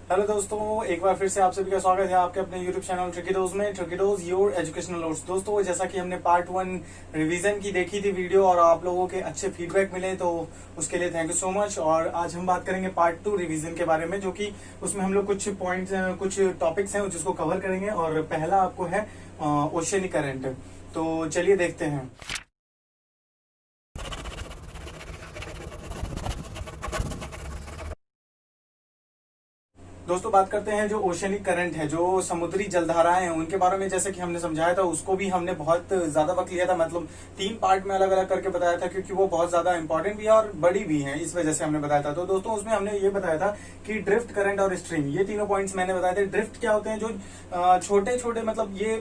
Hello दोस्तों, एक बार फिर से आप सभी का स्वागत है आपके अपने यूट्यूब चैनल ट्रिकीडोज में। ट्रिकीडोज योर एजुकेशनल नोट्स। दोस्तों, जैसा कि हमने पार्ट 1 रिवीजन की देखी थी वीडियो और आप लोगों के अच्छे फीडबैक मिले, तो उसके लिए थैंक यू सो मच। और आज हम बात करेंगे पार्ट 2 रिवीजन के बारे में, जो कि उसमें हम लोग कुछ पॉइंट्स, कुछ टॉपिक्स हैं जिसको कवर करेंगे। और पहला आपको है ओशियनिक करंट। तो चलिए देखते हैं। दोस्तों, बात करते हैं जो ओशियनिक करंट है, जो समुद्री जलधाराएं हैं, उनके बारे में। जैसे कि हमने समझाया था, उसको भी हमने बहुत ज्यादा वक्त लिया था, मतलब 3 पार्ट में अलग अलग करके बताया था, क्योंकि वो बहुत ज्यादा इंपॉर्टेंट भी है और बड़ी भी है, इस वजह से हमने बताया था। तो दोस्तों, उसमें हमने ये बताया था कि ड्रिफ्ट, करंट और स्ट्रीम, ये तीनों पॉइंट्स मैंने बताए थे। ड्रिफ्ट क्या होते हैं? जो छोटे छोटे, मतलब ये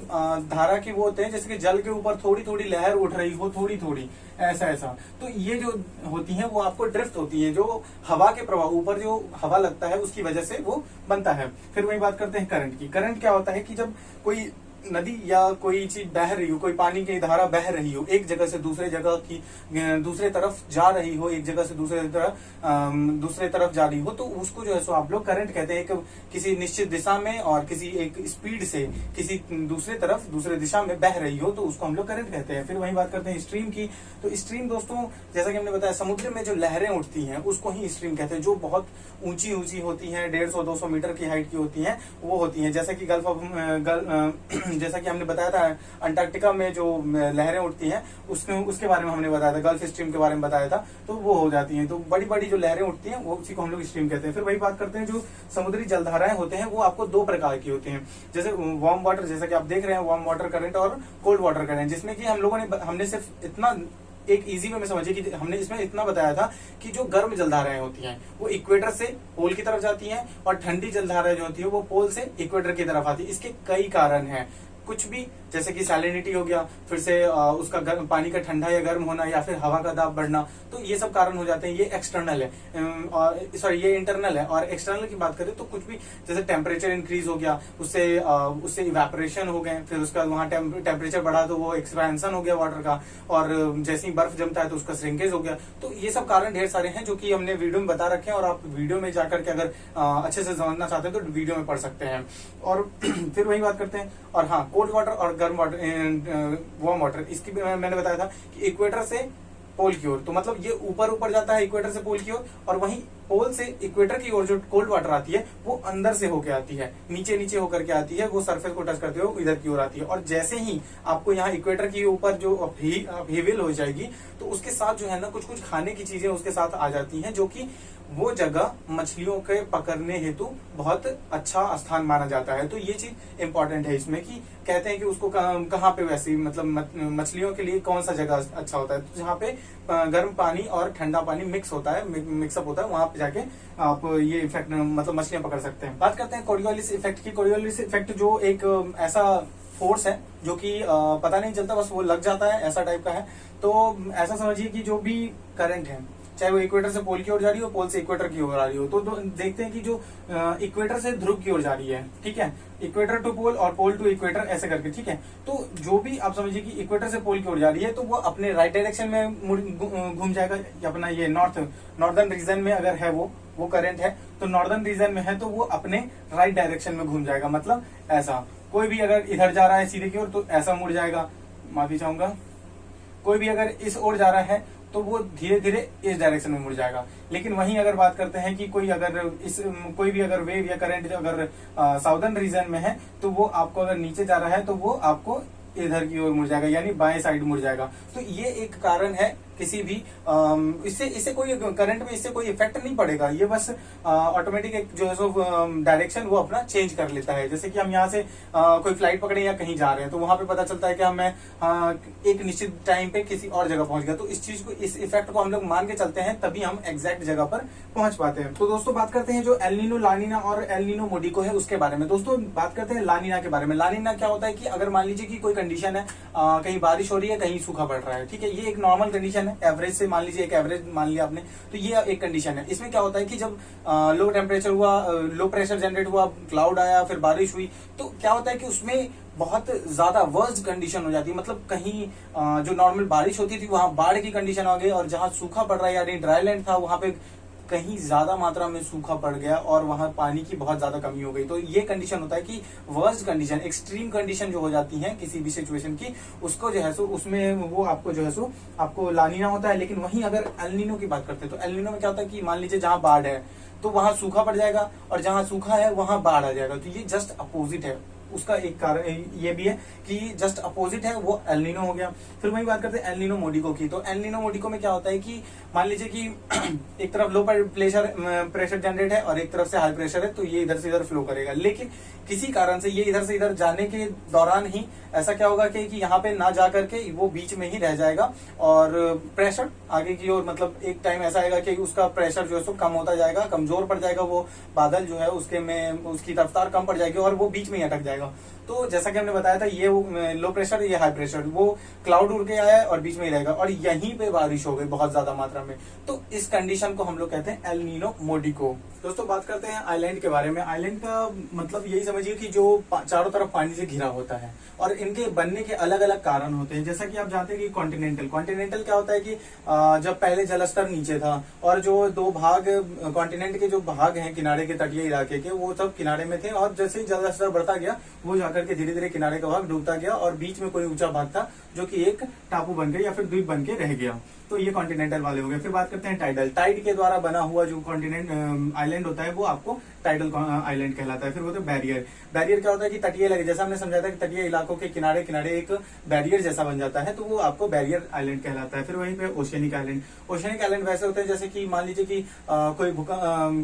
धारा की वो होते हैं, जैसे कि जल के ऊपर थोड़ी थोड़ी लहर उठ रही हो, थोड़ी थोड़ी ऐसा ऐसा। तो ये जो होती है वो आपको ड्रिफ्ट होती है, जो हवा के प्रभाव, ऊपर जो हवा लगता है उसकी वजह से वो बनता है। फिर वही बात करते हैं करंट की। करंट क्या होता है कि जब कोई नदी या कोई चीज बह रही हो, कोई पानी की धारा बह रही हो, एक जगह से दूसरे जगह की, दूसरे तरफ जा रही हो, एक जगह से दूसरे तरफ जा रही हो, तो उसको जो है सो आप लोग करंट कहते हैं। एक किसी निश्चित दिशा में और किसी एक स्पीड से किसी दूसरे तरफ, दूसरे दिशा में बह रही हो, तो उसको हम लोग करंट कहते हैं। फिर वही बात करते हैं स्ट्रीम की। तो स्ट्रीम दोस्तों, जैसा कि हमने बताया, समुद्र में जो लहरें उठती हैं उसको ही स्ट्रीम कहते हैं। जो बहुत ऊंची ऊंची होती हैं, 150-200 मीटर की हाइट की होती हैं, वो होती हैं। जैसे कि जैसा कि हमने बताया था, अंटार्कटिका में जो लहरें उठती हैं उसके बारे में हमने बताया था, गल्फ स्ट्रीम के बारे में बताया था। तो वो हो जाती हैं। तो बड़ी बड़ी जो लहरें उठती हैं वो, उसी को हम लोग स्ट्रीम कहते हैं। फिर वही बात करते हैं, जो समुद्री जलधाराएं होते हैं वो आपको 2 प्रकार की होती हैं। जैसे वार्म वाटर, जैसा कि आप देख रहे हैं, वार्म वाटर करंट और कोल्ड वाटर करंट, जिसमें कि हमने सिर्फ इतना एक इजी वे में समझिए कि हमने इसमें इतना बताया था कि जो गर्म जलधाराएं होती हैं वो इक्वेटर से पोल की तरफ जाती हैं, और ठंडी जलधाराएं जो होती है वो पोल से इक्वेटर की तरफ आती है। इसके कई कारण हैं। कुछ भी, जैसे कि सैलिनिटी हो गया, फिर से उसका पानी का ठंडा या गर्म होना, या फिर हवा का दाब बढ़ना, तो ये सब कारण हो जाते हैं। ये एक्सटर्नल है, सॉरी ये इंटरनल है। और एक्सटर्नल की बात करें तो कुछ भी, जैसे टेम्परेचर इंक्रीज हो गया, उससे इवेपोरेशन हो गए, फिर उसका वहां टेम्परेचर बढ़ा तो वो एक्सपेंशन हो गया वाटर का, और जैसे ही बर्फ जमता है तो उसका श्रिंकेज हो गया। तो ये सब कारण ढेर सारे हैं जो कि हमने वीडियो में बता रखे हैं, और आप वीडियो में जाकर के अगर अच्छे से समझना चाहते हैं तो वीडियो में पढ़ सकते हैं। और फिर वही बात करते हैं। और हाँ, कोल्ड वाटर और गर्म वाटर, वार्म वाटर, इसकी भी मैंने बताया था कि इक्वेटर से पोल की ओर, तो मतलब ये ऊपर ऊपर जाता है इक्वेटर से पोल की ओर, और वहीं पोल से इक्वेटर की ओर जो कोल्ड वाटर आती है वो अंदर से होकर आती है, नीचे नीचे होकर के आती है, वो सरफेस को टच करते हुए इधर की ओर आती है। और जैसे ही आपको यहाँ इक्वेटर की ऊपर जो अपहीवल हो जाएगी, तो उसके साथ जो है ना, कुछ कुछ खाने की चीजें उसके साथ आ जाती हैं, जो कि वो जगह मछलियों के पकड़ने हेतु बहुत अच्छा स्थान माना जाता है। तो ये चीज इंपॉर्टेंट है इसमें, कि कहते हैं कि उसको कहाँ पे, वैसे मतलब मछलियों के लिए कौन सा जगह अच्छा होता है, तो जहाँ पे गर्म पानी और ठंडा पानी मिक्स होता है, मिक्सअप होता है, वहां पे जाके आप ये इफेक्ट, मतलब मछलियां पकड़ सकते हैं। बात करते हैं कोरियोलिस इफेक्ट की। कोरियोलिस इफेक्ट जो एक ऐसा फोर्स है जो कि पता नहीं चलता, बस वो लग जाता है, ऐसा टाइप का है। तो ऐसा समझिए कि जो भी करंट है, चाहे वो इक्वेटर से पोल की ओर जा रही हो, पोल से इक्वेटर की ओर आ रही हो, तो देखते हैं कि जो इक्वेटर से ध्रुव की ओर जा रही है, ठीक है, इक्वेटर टू पोल और पोल टू इक्वेटर ऐसे करके, ठीक है। तो जो भी आप समझिए कि इक्वेटर से पोल की ओर जा रही है, तो वो अपने राइट डायरेक्शन में घूम जाएगा। अपना ये नॉर्दर्न रीजन में अगर है वो करंट है, तो नॉर्दर्न रीजन में है तो वो अपने राइट डायरेक्शन में घूम जाएगा। मतलब ऐसा, कोई भी अगर इधर जा रहा है सीधे की ओर तो ऐसा मुड़ जाएगा, माफी चाहूंगा। कोई भी अगर इस ओर जा रहा है तो वो धीरे धीरे इस डायरेक्शन में मुड़ जाएगा। लेकिन वहीं अगर बात करते हैं कि कोई भी अगर वेव या करंट अगर साउदर्न रीजन में है, तो वो आपको अगर नीचे जा रहा है तो वो आपको इधर की ओर मुड़ जाएगा, यानी बाएं साइड मुड़ जाएगा। तो ये एक कारण है। किसी भी इससे कोई करंट में इससे कोई इफेक्ट नहीं पड़ेगा, ये बस ऑटोमेटिक एक जो है सो डायरेक्शन वो अपना चेंज कर लेता है। जैसे कि हम यहाँ से कोई फ्लाइट पकड़े या कहीं जा रहे हैं, तो वहां पे पता चलता है कि हमें एक निश्चित टाइम पे किसी और जगह पहुंच गया, तो इस चीज को, इस इफेक्ट को हम लोग मान के चलते हैं, तभी हम एग्जैक्ट जगह पर पहुंच पाते हैं। तो दोस्तों, बात करते हैं जो एल नीनो, लानीना और एल नीनो मोडिको है उसके बारे में। दोस्तों, बात करते हैं लानीना के बारे में। लानीना क्या होता है कि अगर मान लीजिए कि कोई कंडीशन है, कहीं बारिश हो रही है, कहीं सूखा पड़ रहा है, ठीक है, ये एक नॉर्मल कंडीशन है, एवरेज से मान लीजिए, एक एवरेज मान लिया आपने, तो ये एक कंडीशन है। इसमें क्या होता है कि जब लो टेम्परेचर हुआ, लो प्रेशर जनरेट हुआ, क्लाउड आया, फिर बारिश हुई, तो क्या होता है कि उसमें बहुत ज्यादा वर्स्ट कंडीशन हो जाती है। मतलब कहीं जो नॉर्मल बारिश होती थी वहां बाढ़ की कंडीशन आ गई, और जहां सूखा पड़ रहा है यानी ड्राई लैंड था, वहां पे कहीं ज्यादा मात्रा में सूखा पड़ गया और वहां पानी की बहुत ज्यादा कमी हो गई। तो ये कंडीशन होता है कि वर्स्ट कंडीशन, एक्सट्रीम कंडीशन जो हो जाती है किसी भी सिचुएशन की, उसको जो है सो उसमें वो आपको जो है सो आपको लानीना होता है। लेकिन वहीं अगर एल नीनो की बात करते हैं तो एल नीनो में क्या होता है कि मान लीजिए जहां बाढ़ है तो वहां सूखा पड़ जाएगा और जहां सूखा है वहां बाढ़ आ जाएगा। तो ये जस्ट अपोजिट है। उसका एक कारण ये भी है कि जस्ट अपोजिट है, वो एल नीनो हो गया। फिर वही बात करते हैं एल नीनो मोडिको की। तो एल नीनो मोडिको में क्या होता है कि मान लीजिए कि एक तरफ लो प्रेशर जनरेट है और एक तरफ से हाई प्रेशर है, तो ये इधर से इधर फ्लो करेगा। लेकिन किसी कारण से ये इधर से इधर जाने के दौरान ही ऐसा क्या होगा कि यहाँ पे ना जा करके वो बीच में ही रह जाएगा और प्रेशर आगे की ओर, मतलब एक टाइम ऐसा आएगा कि उसका प्रेशर जो है सो कम होता जाएगा, कमजोर पड़ जाएगा, वो बादल जो है उसके में उसकी रफ्तार कम पड़ जाएगी और वो बीच में ही अटक जाएगा। तो जैसा कि हमने बताया था, ये लो प्रेशर, ये हाई प्रेशर, वो क्लाउड उड़ के आया है और बीच में ही रहेगा और यहीं पे बारिश हो गई बहुत ज्यादा मात्रा में। तो इस कंडीशन को हम लोग कहते हैं एल नीनो मोडिको। दोस्तों बात करते हैं आइलैंड के बारे में। आइलैंड का मतलब यही समझिए कि जो चारों तरफ पानी से घिरा होता है और इनके बनने के अलग अलग कारण होते हैं। जैसा कि आप जानते हैं कि कॉन्टिनेंटल क्या होता है कि जब पहले जलस्तर नीचे था और जो दो भाग कॉन्टिनेंट के जो भाग हैं किनारे के तटीय इलाके के, वो सब किनारे में थे और जैसे ही जलस्तर बढ़ता गया वो जाकर के धीरे धीरे किनारे का भाग डूबता गया और बीच में कोई ऊंचा भाग था जो कि एक टापू बन गया या फिर द्वीप बन के रह गया। तो ये कॉन्टिनेंटल वाले हो गए। फिर बात करते हैं टाइडल। टाइड के द्वारा बना हुआ जो कॉन्टिनेंट आइलैंड होता है वो आपको टाइडल आइलैंड कहलाता है। फिर वो तो बैरियर। बैरियर क्या होता है कि तटीय इलाके, जैसा हमने समझा था कि तटीय इलाकों के किनारे किनारे एक बैरियर जैसा बन जाता है, तो वो आपको बैरियर आइलैंड कहलाता है। फिर वहीं पे ओशियनिक आइलैंड। ओशियनिक आइलैंड वैसे होते हैं जैसे कि मान लीजिए कि कोई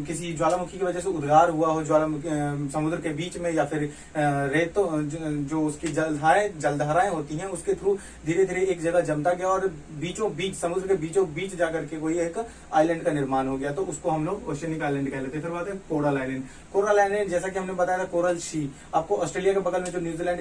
किसी ज्वालामुखी की वजह से उद्गार हुआ हो समुद्र के बीच में, या फिर रेत जो उसकी जलधाराएं होती हैं उसके थ्रू धीरे धीरे एक जगह जमता गया और बीचों बीच समुद्र के बीचों बीच जाकर के कोई एक आइलैंड का निर्माण हो गया, तो उसको हम लोग ओशियनिक आइलैंड कह लेते हैं। फिर बात है कोरल आइलैंड। कोरल आइलैंड जैसा कि हमने बताया था कोरल सी, आपको ऑस्ट्रेलिया के बगल में जो न्यूजीलैंड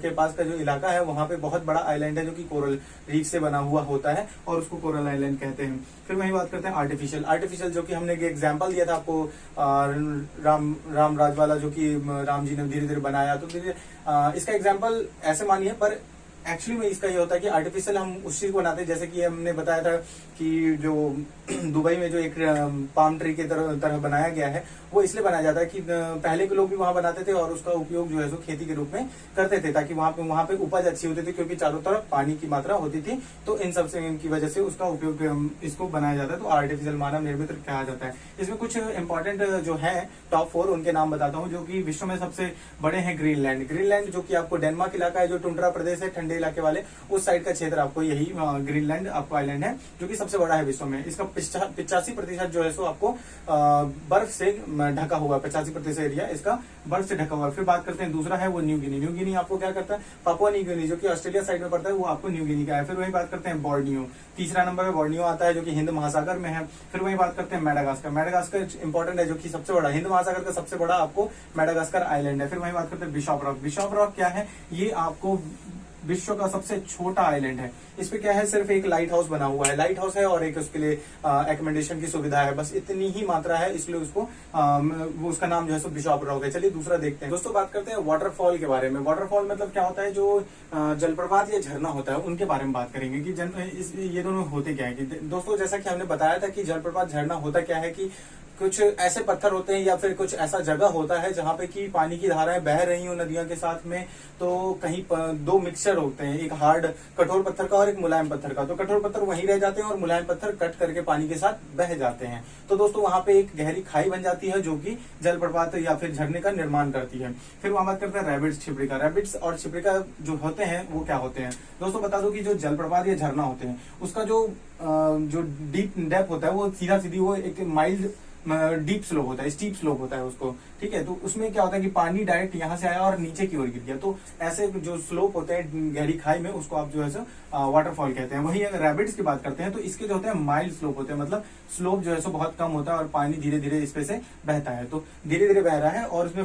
के पास का जो इलाका है वहां पे बहुत बड़ा आइलैंड है जो कि कोरल रीफ से बना हुआ होता है और उसको कोरल आइलैंड कहते हैं। फिर वही बात करते हैं आर्टिफिशियल, जो कि हमने एग्जाम्पल दिया था आपको राम राज वाला, जो कि राम जी ने धीरे धीरे बनाया। तो इसका एग्जाम्पल ऐसे मानिए, पर एक्चुअली में इसका ये होता है कि आर्टिफिशियल हम उस चीज को बनाते हैं, जैसे कि हमने बताया था कि जो दुबई में जो एक पाम ट्री की तरह बनाया गया है वो इसलिए बनाया जाता है कि पहले के लोग भी वहां बनाते थे और उसका उपयोग जो है सो खेती के रूप में करते थे, ताकि वहां पे उपज अच्छी होती थी, क्योंकि चारों तरफ पानी की मात्रा होती थी। तो इन सब की वजह से उसका उपयोग इसको बनाया जाता है। तो आर्टिफिशियल मानव निर्मित कहा जाता है। इसमें कुछ इंपॉर्टेंट जो है टॉप 4 उनके नाम बताता हूँ, जो कि विश्व में सबसे बड़े हैं। ग्रीनलैंड जो कि आपको डेनमार्क इलाका है, जो टुंड्रा प्रदेश है, ठंडे इलाके वाले उस साइड का क्षेत्र, आपको यही ग्रीनलैंड आपको आइलैंड है जो कि सबसे बड़ा है विश्व में। इसका 85% जो है सो आपको बर्फ से ढका हुआ, 85% एरिया इसका बर्फ से ढका हुआ। फिर बात करते हैं दूसरा है वो न्यू गिनी आपको क्या करता है, पापुआ न्यू गिनी जो कि ऑस्ट्रेलिया साइड में पड़ता है, वो आपको न्यू गिनी का है। फिर वही बात करते हैं बोर्नियो, तीसरा नंबर में बोर्नियो आता है जो कि हिंद महासागर में है। फिर वही बात करते हैं मेडागास्कर इंपॉर्टेंट है जो कि सबसे बड़ा, हिंद महासागर का सबसे बड़ा आपको मेडागास्कर आइलैंड है। फिर वही बात करते हैं बिशॉप रॉक क्या है, ये आपको विश्व का सबसे छोटा आइलैंड है। इस पे क्या है, सिर्फ एक लाइट हाउस बना हुआ है, लाइट हाउस है और एक उसके लिए एकोमोडेशन की सुविधा है, बस इतनी ही मात्रा है, इसलिए उसको उसका नाम जो है सो बिशॉप रॉक है। चलिए दूसरा देखते हैं। दोस्तों बात करते हैं वाटरफॉल के बारे में। वाटरफॉल मतलब क्या होता है, जो जलप्रपात या झरना होता है उनके बारे में बात करेंगे कि ये दोनों होते क्या है। कि दोस्तों जैसा कि हमने बताया था कि जलप्रपात झरना होता क्या है कि कुछ ऐसे पत्थर होते हैं या फिर कुछ ऐसा जगह होता है जहां पे कि पानी की धाराएं बह रही हो नदियों के साथ में, तो कहीं दो मिक्सचर होते हैं, एक हार्ड कठोर पत्थर का और एक मुलायम पत्थर का। तो कठोर पत्थर वहीं रह जाते हैं और मुलायम पत्थर कट करके पानी के साथ बह जाते हैं। तो दोस्तों वहां पे एक गहरी खाई बन जाती है जो कि जलप्रपात या फिर झरने का निर्माण करती है। फिर वहां बात करते हैं रैबिट्स और छिपड़िका जो होते हैं वो क्या होते हैं। दोस्तों बता दो कि जो जलप्रपात या झरना होते हैं उसका जो डीप डेप्थ होता है वो सीधा सीधी वो एक माइल्ड डीप स्लोप होता है, स्टीप स्लोप होता है उसको, ठीक है। तो उसमें क्या होता है कि पानी डायरेक्ट यहाँ से आया और नीचे की ओर गिर गया। तो ऐसे जो स्लोप होते हैं गहरी खाई में उसको आप जो है सो वाटरफॉल कहते हैं। वहीं अगर रैबिट्स की बात करते हैं तो इसके जो होते हैं माइल्ड स्लोप होते हैं, मतलब स्लोप जो है सो बहुत कम होता है और पानी धीरे धीरे इस पे से बहता है। तो धीरे धीरे बह रहा है और उसमें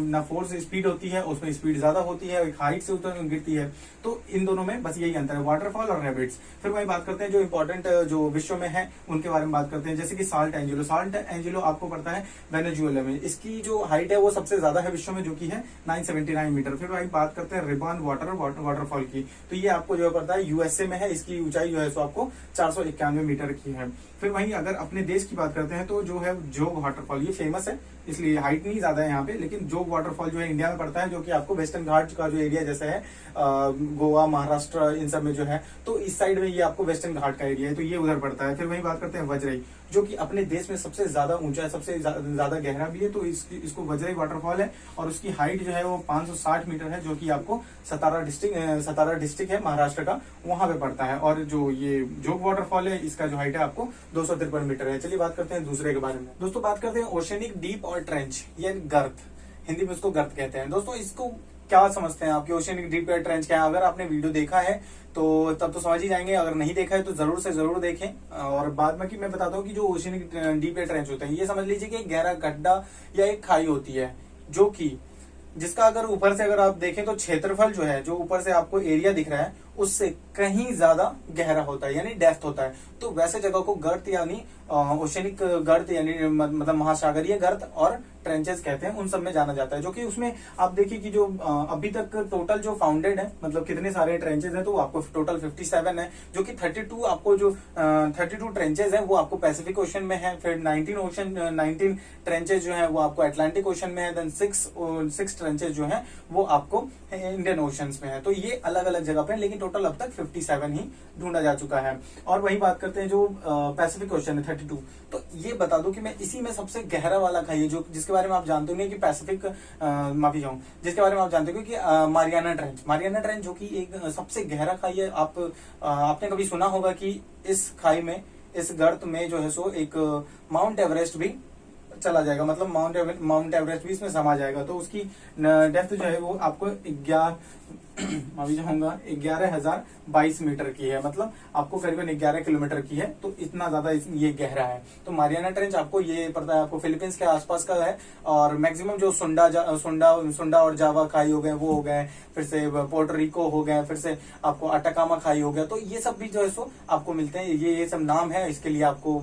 ना फोर्स स्पीड होती है, उसमें स्पीड ज्यादा होती है, एक हाइट से गिरती है। तो इन दोनों में बस यही अंतर है, वाटरफॉल और रैबिट्स। फिर वही बात करते हैं जो इंपॉर्टेंट जो विश्व में है उनके बारे में बात करते हैं, जैसे कि साल्ट एंजेलो आपको पड़ता है वेनेजुएला में। इसकी जो हाइट है वो सबसे ज्यादा है विश्व में, जो कि है 979 मीटर। फिर भाई बात करते हैं रिबन वाटरफॉल की, तो ये आपको जो पड़ता है यूएसए में है। इसकी ऊंचाई जो है सो आपको 491 मीटर की है। फिर वहीं अगर अपने देश की बात करते हैं तो जो है जोग वाटरफॉल, ये फेमस है, इसलिए हाइट नहीं ज्यादा है यहाँ पे, लेकिन जोग वाटरफॉल जो है इंडिया में पड़ता है, जो कि आपको वेस्टर्न घाट का जो एरिया जैसे है गोवा, महाराष्ट्र, इन सब में जो है, तो इस साइड में ये आपको वेस्टर्न घाट का एरिया है, तो ये उधर पड़ता है। फिर वहीं बात करते हैं वज्रई, जो कि अपने देश में सबसे ज्यादा ऊंचा है, सबसे ज्यादा गहरा भी है, तो इसको वज्रई वाटरफॉल है, और उसकी हाइट जो है वो 560 मीटर है, जो कि आपको सतारा डिस्ट्रिक्ट है महाराष्ट्र का, वहां पे पड़ता है। और जो ये जोग वाटरफॉल है, इसका जो हाइट है आपको 253 मीटर है। चलिए बात करते हैं दूसरे के बारे में। दोस्तों बात करते हैं ओशियनिक डीप और ट्रेंच, यानी गर्त, हिंदी में उसको गर्त कहते हैं। दोस्तों इसको क्या समझते हैं आपके ओशियनिक डीप और ट्रेंच क्या है? अगर आपने वीडियो देखा है तो तब तो समझ ही जाएंगे, अगर नहीं देखा है तो जरूर से जरूर देखें। और बाद में कि मैं बताता हूँ कि जो ओशियनिक डीप या ट्रेंच होता है, ये समझ लीजिए कि एक गहरा गड्ढा या एक खाई होती है, जो कि जिसका अगर ऊपर से अगर आप देखें तो क्षेत्रफल जो है, जो ऊपर से आपको एरिया दिख रहा है, उससे कहीं ज्यादा गहरा होता है, यानी डेप्थ होता है। तो वैसे जगह को गर्त यानी ओशियनिक गर्त यानी मतलब महासागरीय गर्त और ट्रेंचेस कहते हैं, उन सब में जाना जाता है। जो कि उसमें आप देखिए कि जो अभी तक टोटल जो फाउंडेड है, मतलब कितने सारे ट्रेंचेस हैं, तो आपको टोटल 57 है, जो कि 32 आपको जो 32 ट्रेंचेस है वो आपको पैसिफिक ओशन में है। फिर 19 ट्रेंचेस जो है वो आपको अटलांटिक ओशन में है। देन 6 ट्रेंचेस जो है वो आपको इंडियन ओशन में है। तो ये अलग अलग जगह पे है, लेकिन टोटल अब तक 57 ही ढूंढा जा चुका है। और वही बात करते हैं जो पैसिफिक ओशन है 32, तो ये बता दूं कि मैं इसी में सबसे गहरा वाला खाई है, जो जिसके बारे में आप जानते होंगे कि पैसिफिक माफी चाहूँ, जिसके बारे में आप जानते होंगे कि मारियाना ट्रेंच जो कि एक सबसे गहरा खाई है। आपने कभी सुना होगा कि इस खाई में, इस गर्त में जो है सो एक माउंट एवरेस्ट भी चला जाएगा, मतलब माउंट एवरेस्ट भी इसमें समा जाएगा। तो उसकी डेप्थ जो है वो आपको 11,022 मीटर की है, मतलब आपको करीबन 11 किलोमीटर की है। तो इतना ज्यादा ये गहरा है। तो मारियाना ट्रेंच आपको ये पड़ता है, आपको फिलीपींस के आसपास का है। और मैक्सिमम जो सुंडा और जावा खाई हो गए वो हो गए, फिर से पोर्टो रिको हो गए, फिर से आपको अटाकामा खाई हो गया, तो ये सब भी जो है सो आपको मिलते हैं। ये सब नाम है, इसके लिए आपको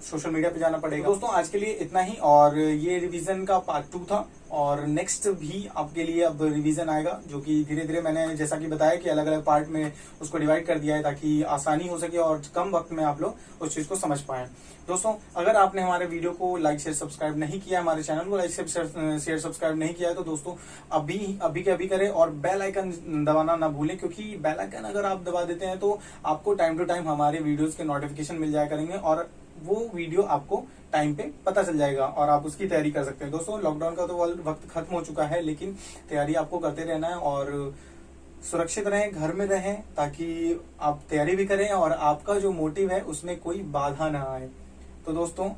सोशल मीडिया पे जाना पड़ेगा। दोस्तों आज के लिए इतना ही, और ये रिवीजन का पार्ट 2 था, और नेक्स्ट भी आपके लिए अब रिवीजन आएगा, जो कि धीरे धीरे मैंने जैसा कि बताया कि अलग अलग पार्ट में उसको डिवाइड कर दिया है, ताकि आसानी हो सके और कम वक्त में आप लोग उस चीज को समझ पाए। दोस्तों अगर आपने हमारे वीडियो को लाइक शेयर सब्सक्राइब नहीं किया, हमारे चैनल को लाइक शेयर सब्सक्राइब नहीं किया है, तो दोस्तों अभी के अभी करें, और बेल आइकन दबाना ना भूलें, क्योंकि बेल आइकन अगर आप दबा देते हैं तो आपको टाइम टू टाइम हमारे वीडियोस के नोटिफिकेशन मिल जाया करेंगे, और वो वीडियो आपको टाइम पे पता चल जाएगा और आप उसकी तैयारी कर सकते हैं। दोस्तों लॉकडाउन का तो वक्त खत्म हो चुका है, लेकिन तैयारी आपको करते रहना है, और सुरक्षित रहें, घर में रहें, ताकि आप तैयारी भी करें और आपका जो मोटिव है उसमें कोई बाधा ना आए। तो दोस्तों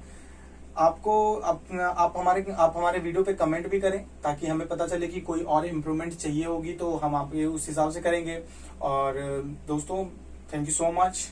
आप हमारे वीडियो पे कमेंट भी करें, ताकि हमें पता चले कि कोई और इम्प्रूवमेंट चाहिए होगी, तो हम आपके उस हिसाब से करेंगे। और दोस्तों थैंक यू सो मच।